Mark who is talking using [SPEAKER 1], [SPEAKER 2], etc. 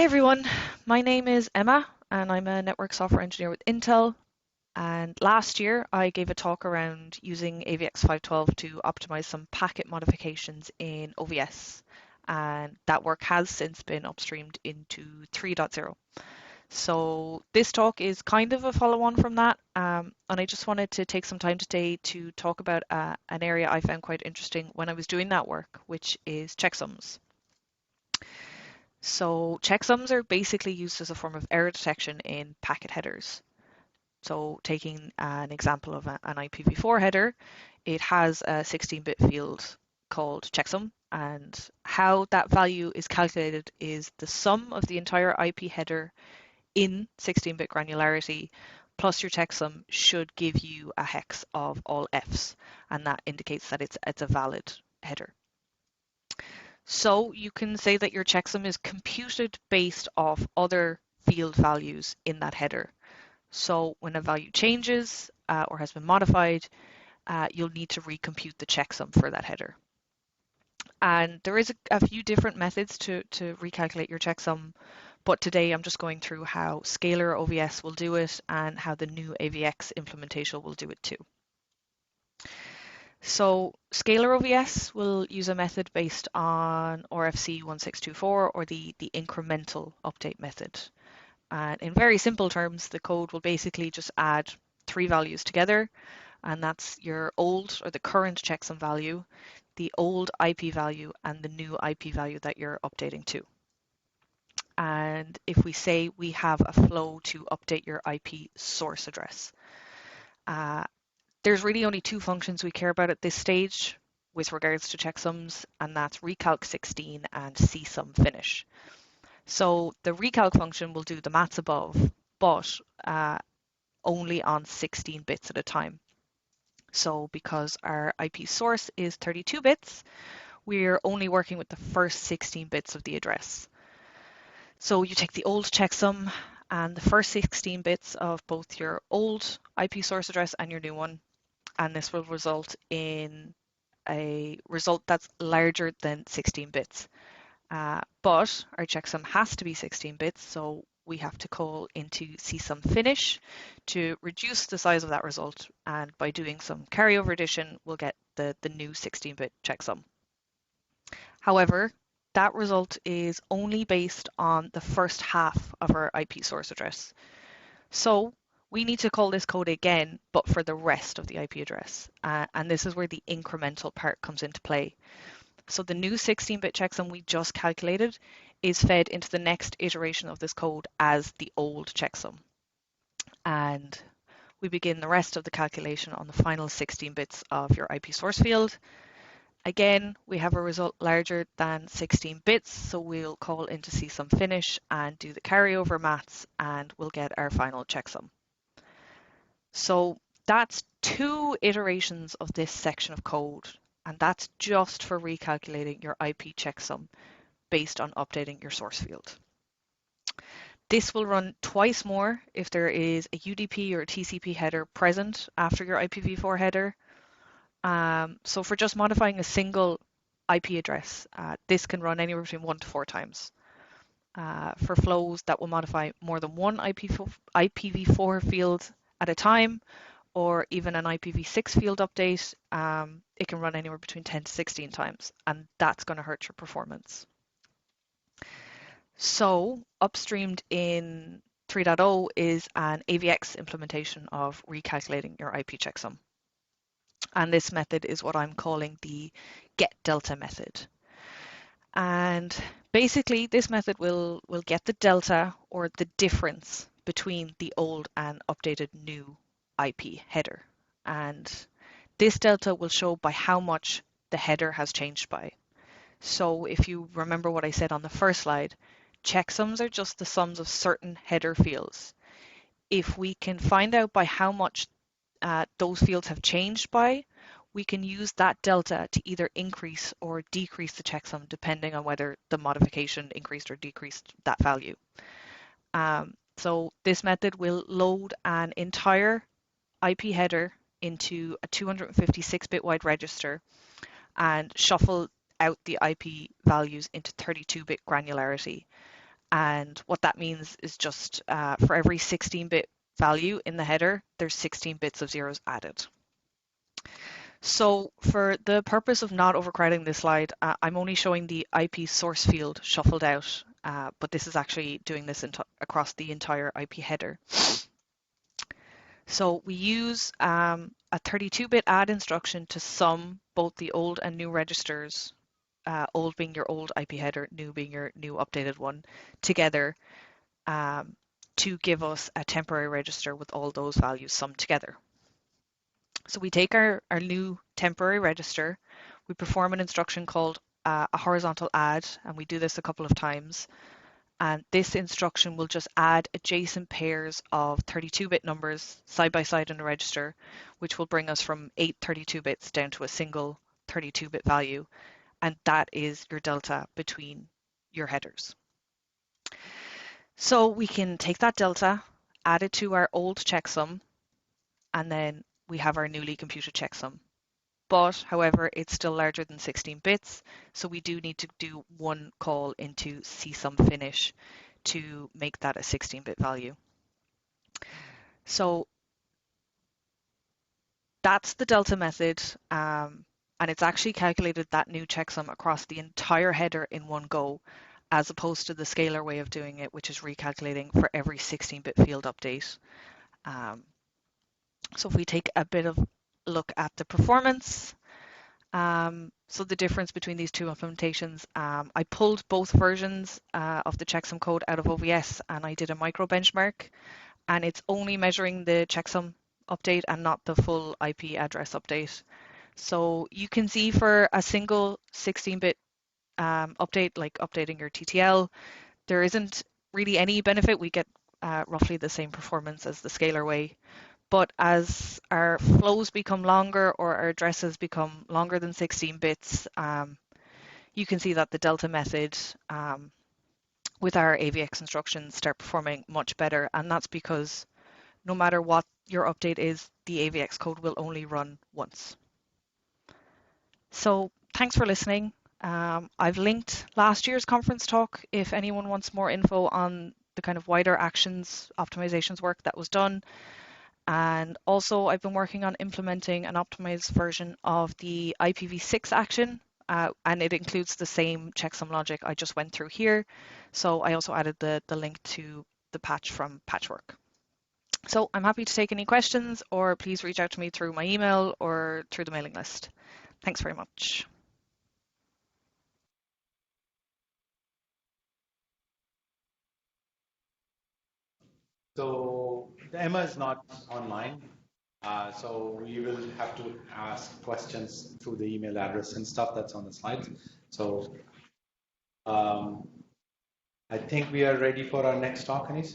[SPEAKER 1] everyone, my name is Emma and I'm a network software engineer with Intel. And last year I gave a talk around using AVX 512 to optimize some packet modifications in OVS. And that work has since been upstreamed into 3.0. So this talk is kind of a follow-on from that. And I just wanted to take some time today to talk about an area I found quite interesting when I was doing that work, which is checksums. So checksums are basically used as a form of error detection in packet headers. So taking an example of an IPv4 header, it has a 16-bit field called checksum, and how that value is calculated is the sum of the entire IP header in 16-bit granularity plus your checksum should give you a hex of all Fs, and that indicates that it's a valid header. So you can say that your checksum is computed based off other field values in that header. So when a value changes or has been modified, you'll need to recompute the checksum for that header. And there is a few different methods to recalculate your checksum, but today I'm just going through how Scalar OVS will do it and how the new AVX implementation will do it too. So Scalar OVS will use a method based on RFC 1624 or the incremental update method. And in very simple terms, the code will basically just add three values together, and that's your old or the current checksum value, the old IP value, and the new IP value that you're updating to. And if we say we have a flow to update your IP source address, there's really only two functions we care about at this stage with regards to checksums, and that's recalc16 and csum finish. So the recalc function will do the maths above, but only on 16 bits at a time. So because our IP source is 32 bits, we're only working with the first 16 bits of the address. So you take the old checksum and the first 16 bits of both your old IP source address and your new one, and this will result in a result that's larger than 16 bits. But our checksum has to be 16 bits, so we have to call into csum finish to reduce the size of that result, and by doing some carryover addition, we'll get the new 16-bit checksum. However, that result is only based on the first half of our IP source address. So we need to call this code again, but for the rest of the IP address. And this is where the incremental part comes into play. So the new 16-bit checksum we just calculated is fed into the next iteration of this code as the old checksum. And we begin the rest of the calculation on the final 16 bits of your IP source field. Again, we have a result larger than 16 bits, so we'll call into csum finish and do the carryover maths, and we'll get our final checksum. So that's two iterations of this section of code, and that's just for recalculating your IP checksum based on updating your source field. This will run twice more if there is a UDP or a TCP header present after your IPv4 header. So for just modifying a single IP address, this can run anywhere between 1 to 4 times. For flows that will modify more than one IPv4 field at a time, or even an IPv6 field update, it can run anywhere between 10 to 16 times, and that's going to hurt your performance. So upstreamed in 3.0 is an AVX implementation of recalculating your IP checksum. And this method is what I'm calling the getdelta method. And basically this method will get the delta, or the difference between the old and updated new IP header. And this delta will show by how much the header has changed by. So if you remember what I said on the first slide, checksums are just the sums of certain header fields. If we can find out by how much those fields have changed by, we can use that delta to either increase or decrease the checksum depending on whether the modification increased or decreased that value. So this method will load an entire IP header into a 256-bit wide register and shuffle out the IP values into 32-bit granularity. And what that means is just for every 16-bit value in the header, there's 16 bits of zeros added. So for the purpose of not overcrowding this slide, I'm only showing the IP source field shuffled out, but this is actually doing this across the entire IP header. So we use a 32-bit add instruction to sum both the old and new registers, old being your old IP header, new being your new updated one, together to give us a temporary register with all those values summed together. So we take our new temporary register, we perform an instruction called a horizontal add, and we do this a couple of times. And this instruction will just add adjacent pairs of 32-bit numbers side by side in the register, which will bring us from 8 32 bits down to a single 32-bit value. And that is your delta between your headers. So we can take that delta, add it to our old checksum, and then we have our newly computed checksum. But however, it's still larger than 16 bits, so we do need to do one call into csum finish to make that a 16-bit value. So that's the delta method, and it's actually calculated that new checksum across the entire header in one go, as opposed to the scalar way of doing it, which is recalculating for every 16-bit field update. So if we take a bit of a look at the performance, so the difference between these two implementations, I pulled both versions of the checksum code out of OVS and I did a micro benchmark, and it's only measuring the checksum update and not the full IP address update. So you can see for a single 16-bit update, like updating your TTL, there isn't really any benefit. We get roughly the same performance as the scalar way. But as our flows become longer or our addresses become longer than 16 bits, you can see that the delta method with our AVX instructions start performing much better. And that's because no matter what your update is, the AVX code will only run once. So thanks for listening. I've linked last year's conference talk if anyone wants more info on the kind of wider actions optimizations work that was done. And also I've been working on implementing an optimized version of the IPv6 action, and it includes the same checksum logic I just went through here. So I also added the link to the patch from Patchwork. So I'm happy to take any questions, or please reach out to me through my email or through the mailing list. Thanks very much.
[SPEAKER 2] So the Emma is not online, so you will have to ask questions through the email address and stuff that's on the slides. So I think we are ready for our next talk, Anis.